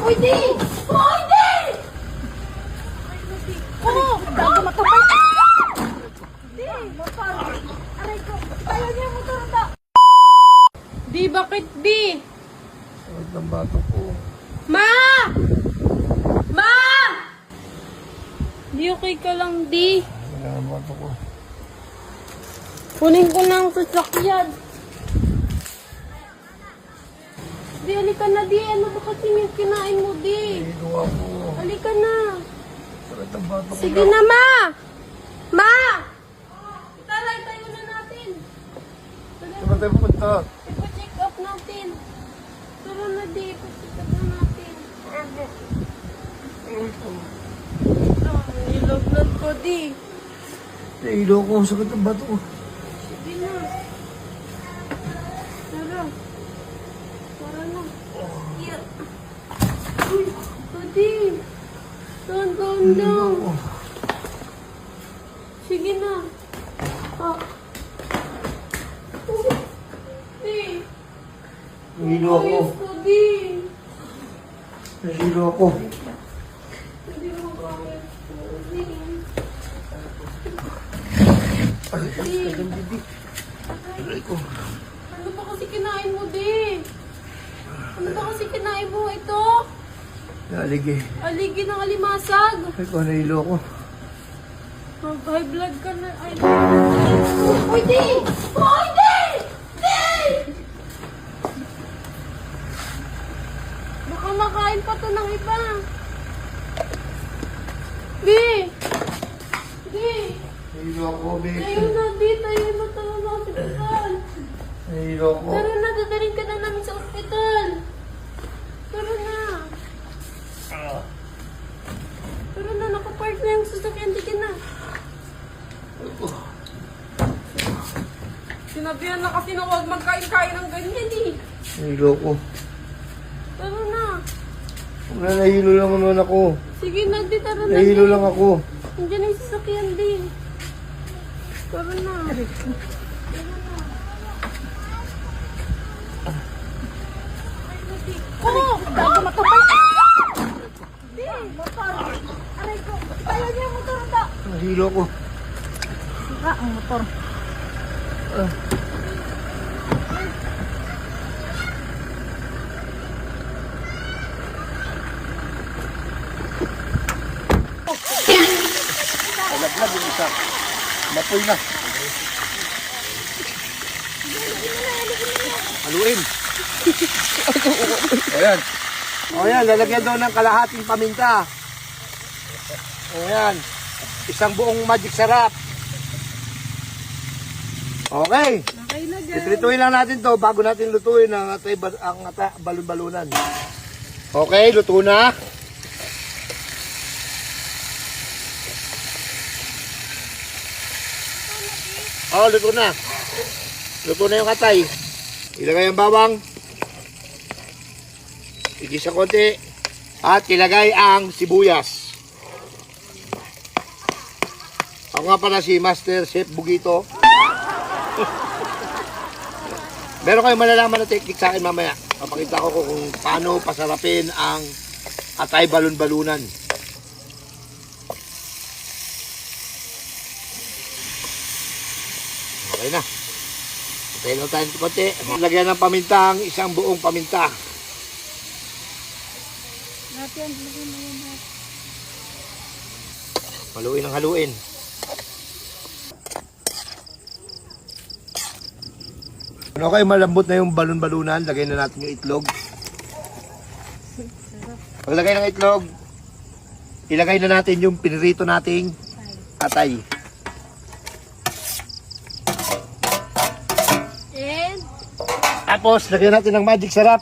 Pwede! Pwede! Oh, bago matupay. Di, motor. Aray ko. Ayaw niya motor na. Di, bakit di? Sakit ng bato ko. Ma! Ma! Di, okay ka lang, di. Sakit ng bato ko. Kunin ko na ang sasakyan. Di, halika na, di. Ano ba kasi yung kinain mo, di? Hilo ako. Halika na. Sakit ng bato ko. Sige na, ma! Ma! Talay, tayo na natin. Saan tayo pupunta? Ipa-check up natin. Tara na, di. Ipa-check up na natin. Nilagnat ko, di. Hilo ako. Sakit ng bato ko. Sige na. Tara. Tara na. Yeah. Uy, Adi. Down, down, down. Sige na. Ah. Di. Hilo ako. Ayos ko, di. Hilo ako. Hindi mo kaya. Di. Di. Aray ko. Ano ba kasi kinain mo, di? Ano ba kasi kinain mo ito? Nalig eh. Aligi ng alimasag. Ay ko, nahilo ako. High blood ka na. Ay, Uy, di! Uy, di! Di! baka makain pa to ng iba. Di! Di! Nahilo ako, babe. Tayo na, di. Tayo na tayo na sa ospital. Nahilo ako. Tara na, dadaling ka na namin sa ospital. Tara na. Tara na, nakapark na yung sasakyan. Di ka na. Sinabihan na kasi na huwag magkain-kain ng ganyan eh. Nahilo ako. Tara na. Wala, nahilo lang naman ako. Sige na, di. Tara na. Nahilo di. lang ako. Nandiyan na yung sasakyan din. Tara na. Oh, bago matupay. Di, motor. Aray ko. Ayaw niya motor na. Nahilo ako. Sira ang motor. Nalaglag yung isa. Mapoy na. Haluin. Ayan. Ayan, lalagyan daw ng kalahating paminta. Ayan. Isang buong magic sarap. Okay. Okay na, guys. Iprituin lang natin to bago natin lutuin ang balon-balunan. Okay, luto na. Oh, luto na. Luto na yung katay. Ilagay ang bawang. Igisa konti. At ilagay ang sibuyas. Ako nga pala si Master Chef Bugito. Meron kayong malalaman na technique sa akin mamaya. Papakita ko kung paano pasarapin ang atay balon-balunan. Okay na. Patayin lang tayo ng konti. Lagyan ng paminta ang isang buong paminta. Natin, lagyan mo yun. Haluin ang haluin. Okay, malambot na yung balon-balunan. Lagay na natin yung itlog. Paglagay ng itlog, ilagay na natin yung pinirito nating atay. And, Tapos, lagyan natin ng magic sarap.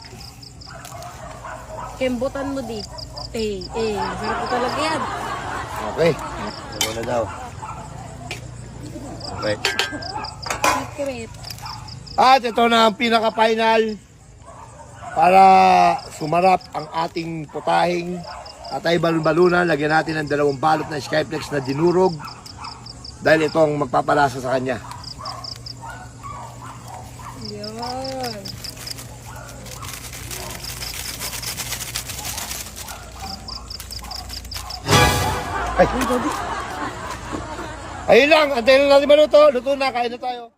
kembutan mo di. Sarap ko talaga yan. Okay. Lagyan na daw. Okay. Secret. At ito na ang pinaka-final para sumarap ang ating putahing atay balon-balunan. Lagyan natin ng 2 balot na Skyflex na dinurog dahil ito ang magpapalasa sa kanya. Yan. Ay. Ayun lang, antayin lang natin maluto. Luto na, kain na tayo.